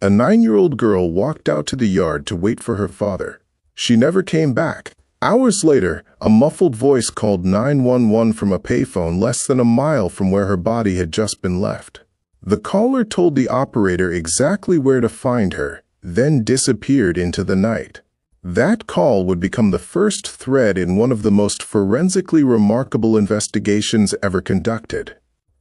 A 9-year-old girl walked out to the yard to wait for her father. She never came back. Hours later, a muffled voice called 911 from a payphone less than a mile from where her body had just been left. The caller told the operator exactly where to find her, then disappeared into the night. That call would become the first thread in one of the most forensically remarkable investigations ever conducted.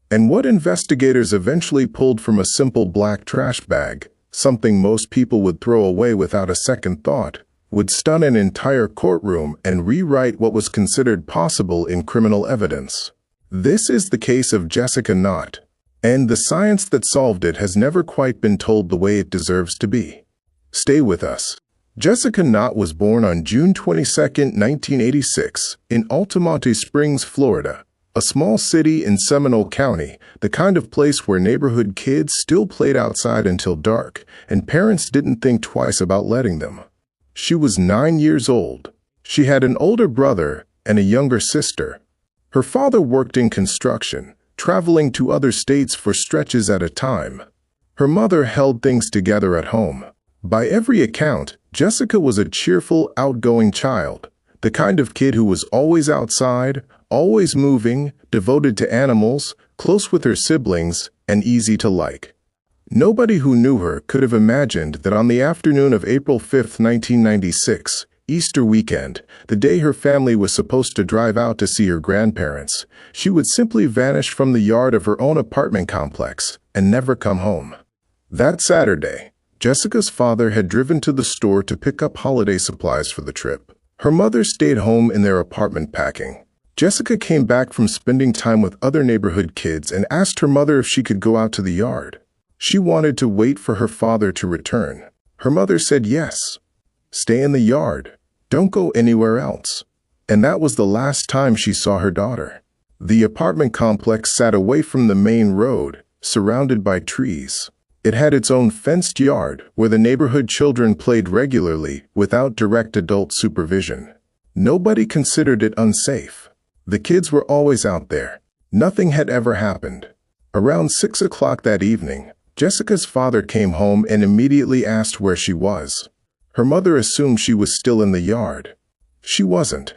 And what investigators eventually pulled from a simple black trash bag, something most people would throw away without a second thought, would stun an entire courtroom and rewrite what was considered possible in criminal evidence. This is the case of Jessica Knott, and the science that solved it has never quite been told the way it deserves to be. Stay with us. Jessica Knott was born on June 22, 1986, in Altamonte Springs, Florida, a small city in Seminole County, the kind of place where neighborhood kids still played outside until dark, and parents didn't think twice about letting them. She was 9 years old. She had an older brother and a younger sister. Her father worked in construction, traveling to other states for stretches at a time. Her mother held things together at home. By every account, Jessica was a cheerful, outgoing child, the kind of kid who was always outside, always moving, devoted to animals, close with her siblings, and easy to like. Nobody who knew her could have imagined that on the afternoon of April 5, 1996, Easter weekend, the day her family was supposed to drive out to see her grandparents, she would simply vanish from the yard of her own apartment complex and never come home. That Saturday, Jessica's father had driven to the store to pick up holiday supplies for the trip. Her mother stayed home in their apartment packing. Jessica came back from spending time with other neighborhood kids and asked her mother if she could go out to the yard. She wanted to wait for her father to return. Her mother said yes. Stay in the yard. Don't go anywhere else. And that was the last time she saw her daughter. The apartment complex sat away from the main road, surrounded by trees. It had its own fenced yard where the neighborhood children played regularly without direct adult supervision. Nobody considered it unsafe. The kids were always out there. Nothing had ever happened. Around 6 o'clock that evening, Jessica's father came home and immediately asked where she was. Her mother assumed she was still in the yard. She wasn't.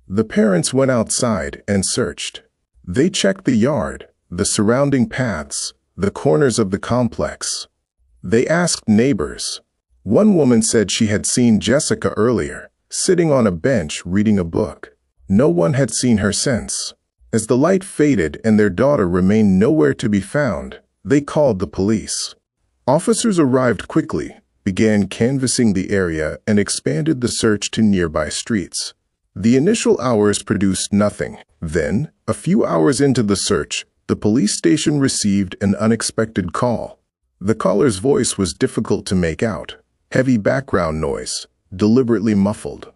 The parents went outside and searched. They checked the yard, the surrounding paths, the corners of the complex. They asked neighbors. One woman said she had seen Jessica earlier, sitting on a bench reading a book. No one had seen her since. As the light faded and their daughter remained nowhere to be found, they called the police. Officers arrived quickly, began canvassing the area, and expanded the search to nearby streets. The initial hours produced nothing. Then, a few hours into the search, the police station received an unexpected call. The caller's voice was difficult to make out, heavy background noise, deliberately muffled.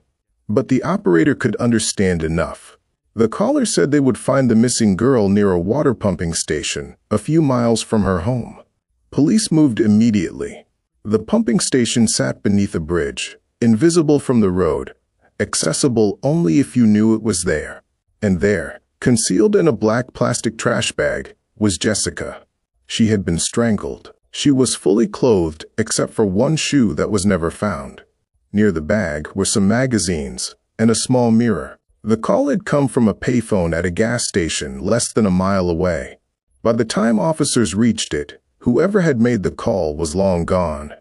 But the operator could understand enough. The caller said they would find the missing girl near a water pumping station, a few miles from her home. Police moved immediately. The pumping station sat beneath a bridge, invisible from the road, accessible only if you knew it was there. And there, concealed in a black plastic trash bag, was Jessica. She had been strangled. She was fully clothed except for one shoe that was never found. Near the bag were some magazines and a small mirror. The call had come from a payphone at a gas station less than a mile away. By the time officers reached it, whoever had made the call was long gone.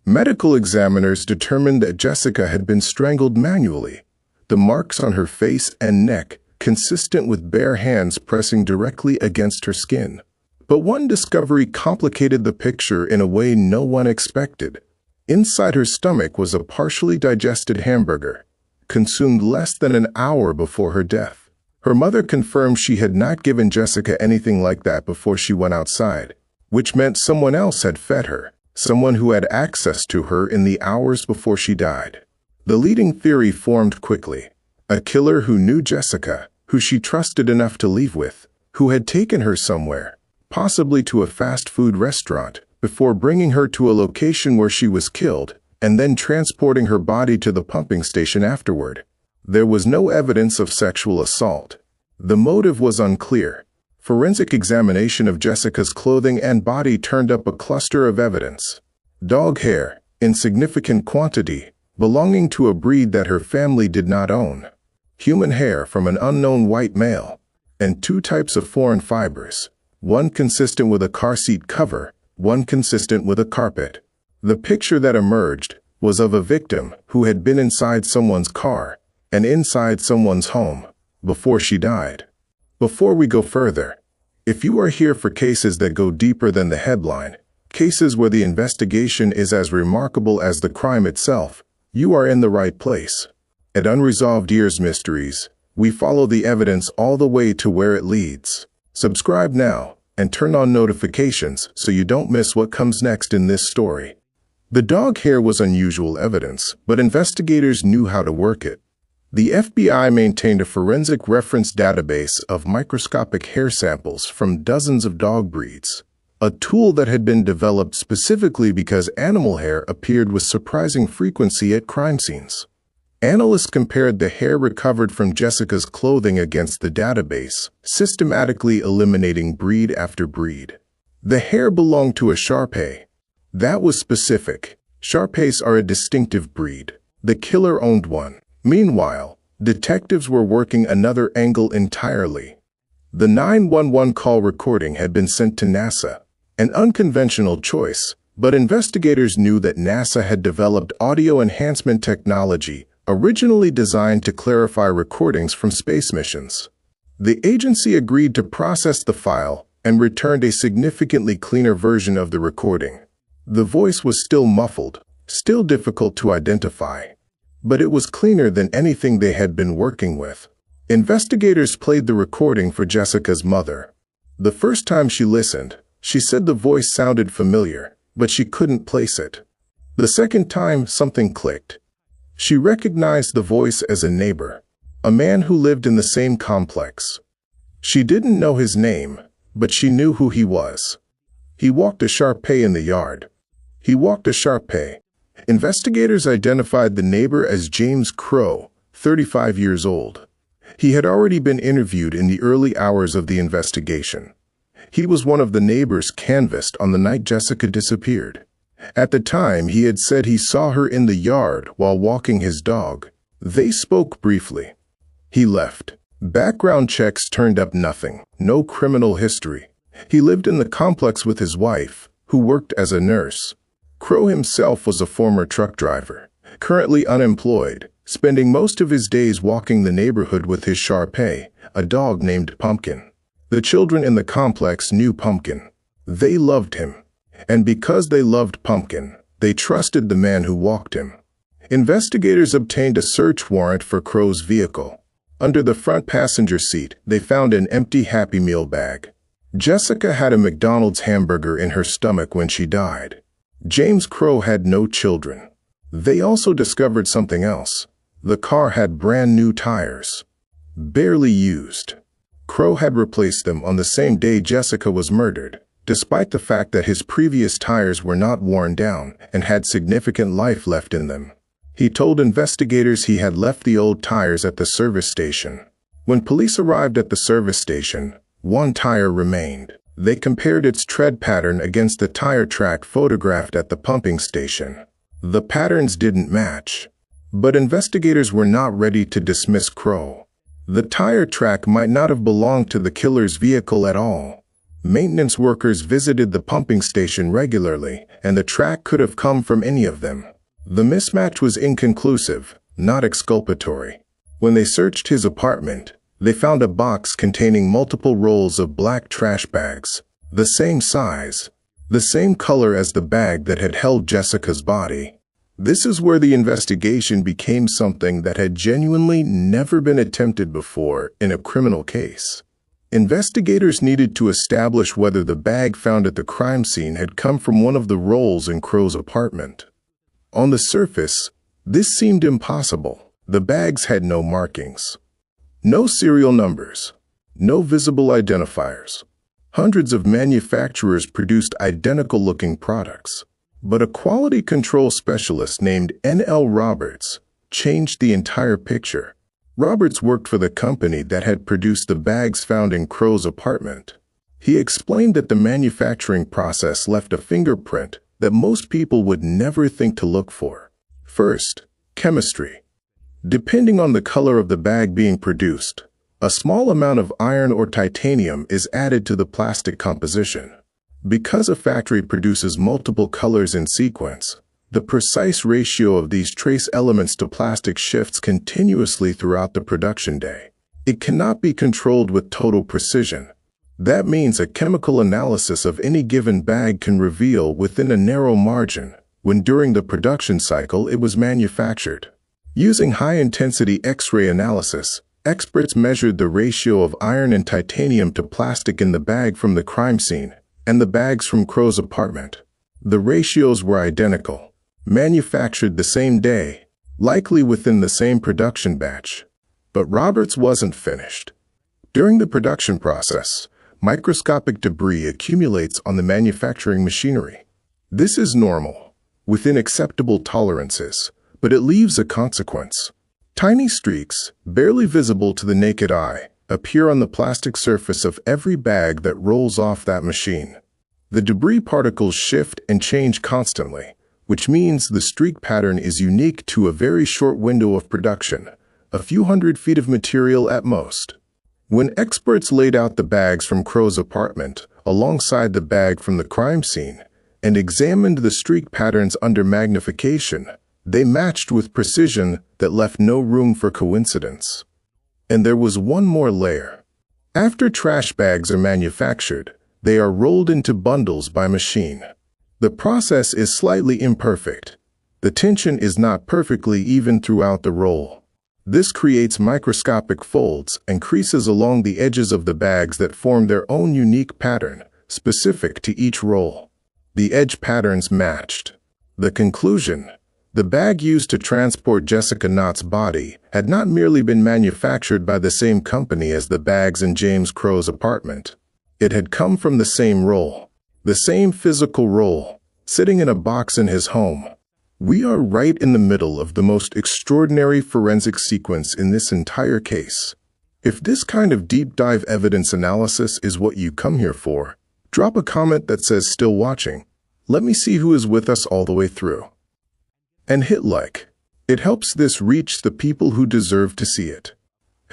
Medical examiners determined that Jessica had been strangled manually, the marks on her face and neck consistent with bare hands pressing directly against her skin. But one discovery complicated the picture in a way no one expected. Inside her stomach was a partially digested hamburger, consumed less than an hour before her death. Her mother confirmed she had not given Jessica anything like that before she went outside, which meant someone else had fed her, someone who had access to her in the hours before she died. The leading theory formed quickly. A killer who knew Jessica, who she trusted enough to leave with, who had taken her somewhere, possibly to a fast food restaurant, before bringing her to a location where she was killed, and then transporting her body to the pumping station afterward. There was no evidence of sexual assault. The motive was unclear. Forensic examination of Jessica's clothing and body turned up a cluster of evidence. Dog hair, in significant quantity, belonging to a breed that her family did not own. Human hair from an unknown white male. And 2 types of foreign fibers, one consistent with a car seat cover, one consistent with a carpet. The picture that emerged was of a victim who had been inside someone's car and inside someone's home before she died. Before we go further, if you are here for cases that go deeper than the headline, cases where the investigation is as remarkable as the crime itself, you are in the right place. At Unresolved Ears Mysteries, we follow the evidence all the way to where it leads. Subscribe now and turn on notifications so you don't miss what comes next in this story. The dog hair was unusual evidence, but investigators knew how to work it. The FBI maintained a forensic reference database of microscopic hair samples from dozens of dog breeds, a tool that had been developed specifically because animal hair appeared with surprising frequency at crime scenes. Analysts compared the hair recovered from Jessica's clothing against the database, systematically eliminating breed after breed. The hair belonged to a Shar-Pei. That was specific. Shar-Peis are a distinctive breed. The killer owned one. Meanwhile, detectives were working another angle entirely. The 911 call recording had been sent to NASA, an unconventional choice, but investigators knew that NASA had developed audio enhancement technology originally designed to clarify recordings from space missions. The agency agreed to process the file and returned a significantly cleaner version of the recording. The voice was still muffled, still difficult to identify, but it was cleaner than anything they had been working with. Investigators played the recording for Jessica's mother. The first time she listened, she said the voice sounded familiar, but she couldn't place it. The second time, something clicked. She recognized the voice as a neighbor, a man who lived in the same complex. She didn't know his name, but she knew who he was. He walked a Shar-Pei in the yard. He walked a Shar-Pei. Investigators identified the neighbor as James Crow, 35 years old. He had already been interviewed in the early hours of the investigation. He was one of the neighbors canvassed on the night Jessica disappeared. At the time, he had said he saw her in the yard while walking his dog. They spoke briefly. He left. Background checks turned up nothing, no criminal history. He lived in the complex with his wife, who worked as a nurse. Crow himself was a former truck driver, currently unemployed, spending most of his days walking the neighborhood with his Shar-Pei, a dog named Pumpkin. The children in the complex knew Pumpkin. They loved him. And because they loved Pumpkin, they trusted the man who walked him. Investigators obtained a search warrant for Crow's vehicle. Under the front passenger seat, they found an empty Happy Meal bag. Jessica had a McDonald's hamburger in her stomach when she died. James Crow had no children. They also discovered something else. The car had brand new tires. Barely used. Crow had replaced them on the same day Jessica was murdered, despite the fact that his previous tires were not worn down and had significant life left in them. He told investigators he had left the old tires at the service station. When police arrived at the service station, one tire remained. They compared its tread pattern against the tire track photographed at the pumping station. The patterns didn't match. But investigators were not ready to dismiss Crow. The tire track might not have belonged to the killer's vehicle at all. Maintenance workers visited the pumping station regularly, and the track could have come from any of them. The mismatch was inconclusive, not exculpatory. When they searched his apartment, they found a box containing multiple rolls of black trash bags, the same size, the same color as the bag that had held Jessica's body. This is where the investigation became something that had genuinely never been attempted before in a criminal case. Investigators needed to establish whether the bag found at the crime scene had come from one of the rolls in Crow's apartment. On the surface, this seemed impossible. The bags had no markings, no serial numbers, no visible identifiers. Hundreds of manufacturers produced identical-looking products, but a quality control specialist named N.L. Roberts changed the entire picture. Roberts worked for the company that had produced the bags found in Crow's apartment. He explained that the manufacturing process left a fingerprint that most people would never think to look for. First, chemistry. Depending on the color of the bag being produced, a small amount of iron or titanium is added to the plastic composition. Because a factory produces multiple colors in sequence, the precise ratio of these trace elements to plastic shifts continuously throughout the production day. It cannot be controlled with total precision. That means a chemical analysis of any given bag can reveal within a narrow margin when during the production cycle it was manufactured. Using high-intensity X-ray analysis, experts measured the ratio of iron and titanium to plastic in the bag from the crime scene and the bags from Crow's apartment. The ratios were identical, manufactured the same day, likely within the same production batch. But Roberts wasn't finished. During the production process, microscopic debris accumulates on the manufacturing machinery. This is normal, within acceptable tolerances, but it leaves a consequence. Tiny streaks, barely visible to the naked eye, appear on the plastic surface of every bag that rolls off that machine. The debris particles shift and change constantly, which means the streak pattern is unique to a very short window of production, a few hundred feet of material at most. When experts laid out the bags from Crow's apartment alongside the bag from the crime scene and examined the streak patterns under magnification, they matched with precision that left no room for coincidence. And there was one more layer. After trash bags are manufactured, they are rolled into bundles by machine. The process is slightly imperfect. The tension is not perfectly even throughout the roll. This creates microscopic folds and creases along the edges of the bags that form their own unique pattern, specific to each roll. The edge patterns matched. The conclusion: the bag used to transport Jessica Knott's body had not merely been manufactured by the same company as the bags in James Crow's apartment. It had come from the same roll, the same physical roll, sitting in a box in his home. We are right in the middle of the most extraordinary forensic sequence in this entire case. If this kind of deep dive evidence analysis is what you come here for, drop a comment that says "still watching." Let me see who is with us all the way through. And hit like. It helps this reach the people who deserve to see it.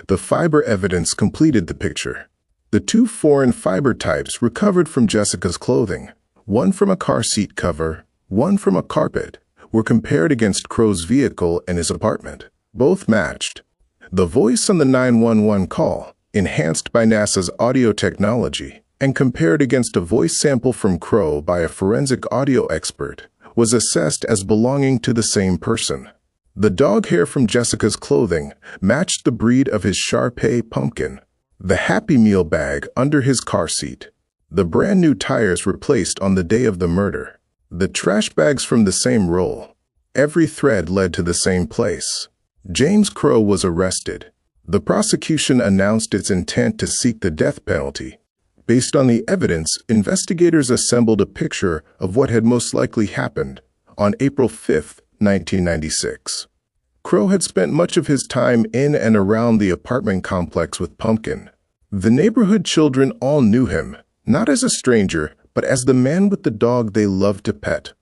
The fiber evidence completed the picture. The two foreign fiber types recovered from Jessica's clothing, one from a car seat cover, one from a carpet, were compared against Crow's vehicle and his apartment. Both matched. The voice on the 911 call, enhanced by NASA's audio technology, and compared against a voice sample from Crow by a forensic audio expert, was assessed as belonging to the same person. The dog hair from Jessica's clothing matched the breed of his Shar-Pei pumpkin, the Happy Meal bag under his car seat. The brand new tires were placed on the day of the murder. The trash bags from the same roll. Every thread led to the same place. James Crow was arrested. The prosecution announced its intent to seek the death penalty. Based on the evidence, investigators assembled a picture of what had most likely happened on April 5, 1996. Crow had spent much of his time in and around the apartment complex with Pumpkin. The neighborhood children all knew him, not as a stranger, but as the man with the dog they loved to pet.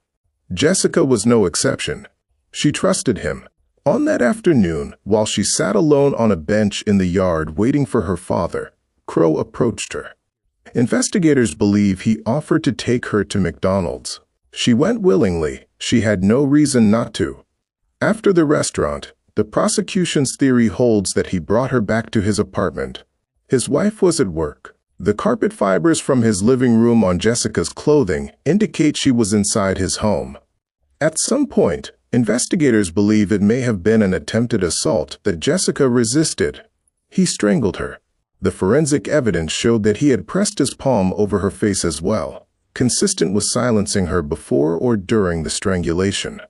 Jessica was no exception. She trusted him. On that afternoon, while she sat alone on a bench in the yard waiting for her father, Crow approached her. Investigators believe he offered to take her to McDonald's. She went willingly. She had no reason not to. After the restaurant, the prosecution's theory holds that he brought her back to his apartment. His wife was at work. The carpet fibers from his living room on Jessica's clothing indicate she was inside his home. At some point, investigators believe it may have been an attempted assault that Jessica resisted. He strangled her. The forensic evidence showed that he had pressed his palm over her face as well, consistent with silencing her before or during the strangulation.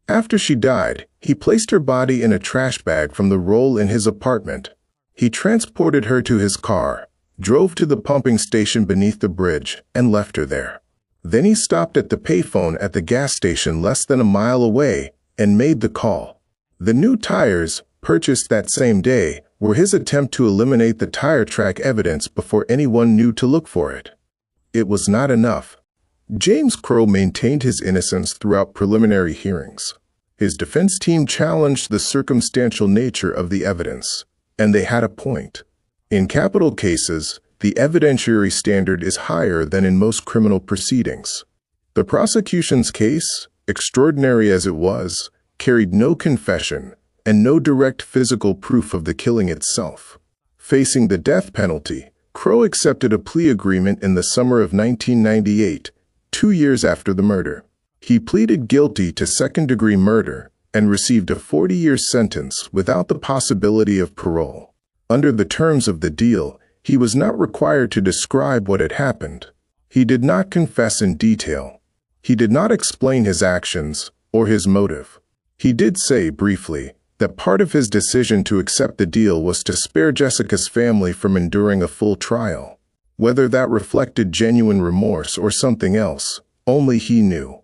After she died, he placed her body in a trash bag from the roll in his apartment. He transported her to his car, drove to the pumping station beneath the bridge, and left her there. Then he stopped at the payphone at the gas station less than a mile away and made the call. The new tires, purchased that same day, were his attempt to eliminate the tire track evidence before anyone knew to look for it. It was not enough. James Crow maintained his innocence throughout preliminary hearings. His defense team challenged the circumstantial nature of the evidence, and they had a point. In capital cases, the evidentiary standard is higher than in most criminal proceedings. The prosecution's case, extraordinary as it was, carried no confession and no direct physical proof of the killing itself. Facing the death penalty, Crow accepted a plea agreement in the summer of 1998, 2 years after the murder. He pleaded guilty to second-degree murder and received a 40-year sentence without the possibility of parole. Under the terms of the deal, he was not required to describe what had happened. He did not confess in detail. He did not explain his actions or his motive. He did say briefly that part of his decision to accept the deal was to spare Jessica's family from enduring a full trial. Whether that reflected genuine remorse or something else, only he knew.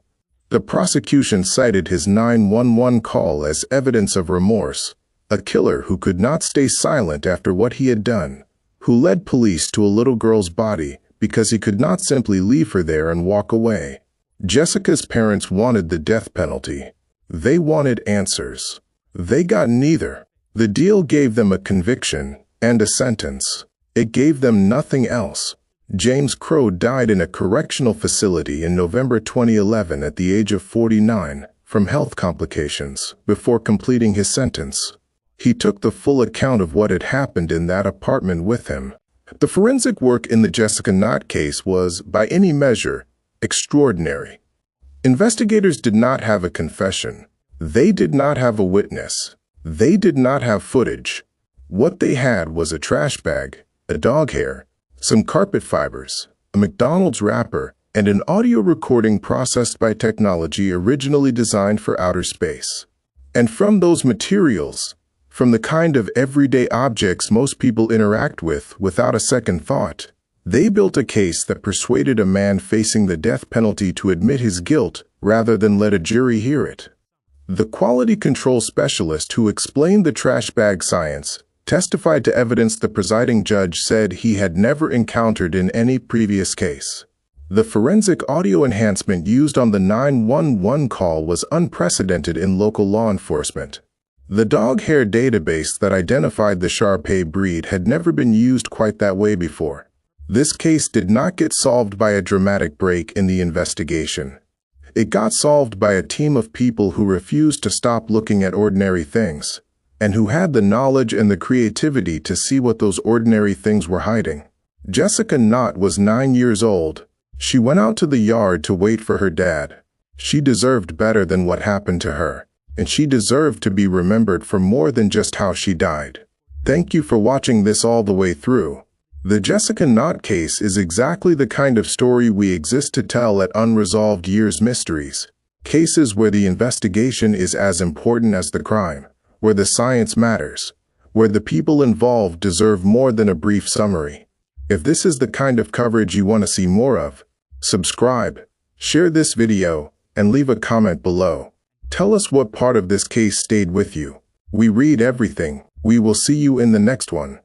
The prosecution cited his 911 call as evidence of remorse, a killer who could not stay silent after what he had done, who led police to a little girl's body because he could not simply leave her there and walk away. Jessica's parents wanted the death penalty. They wanted answers. They got neither. The deal gave them a conviction and a sentence. It gave them nothing else. James Crow died in a correctional facility in November 2011 at the age of 49 from health complications before completing his sentence. He took the full account of what had happened in that apartment with him. The forensic work in the Jessica Knott case was, by any measure, extraordinary. Investigators did not have a confession. They did not have a witness. They did not have footage. What they had was a trash bag, a dog hair, some carpet fibers, a McDonald's wrapper, and an audio recording processed by technology originally designed for outer space. And from those materials, from the kind of everyday objects most people interact with without a second thought, they built a case that persuaded a man facing the death penalty to admit his guilt rather than let a jury hear it. The quality control specialist who explained the trash bag science testified to evidence the presiding judge said he had never encountered in any previous case. The forensic audio enhancement used on the 911 call was unprecedented in local law enforcement. The dog hair database that identified the Shar-Pei breed had never been used quite that way before. This case did not get solved by a dramatic break in the investigation. It got solved by a team of people who refused to stop looking at ordinary things, and who had the knowledge and the creativity to see what those ordinary things were hiding. Jessica Knott was 9 years old. She went out to the yard to wait for her dad. She deserved better than what happened to her, and she deserved to be remembered for more than just how she died. Thank you for watching this all the way through. The Jessica Knott case is exactly the kind of story we exist to tell at Unresolved Years Mysteries. Cases where the investigation is as important as the crime, where the science matters, where the people involved deserve more than a brief summary. If this is the kind of coverage you want to see more of, subscribe, share this video, and leave a comment below. Tell us what part of this case stayed with you. We read everything. We will see you in the next one.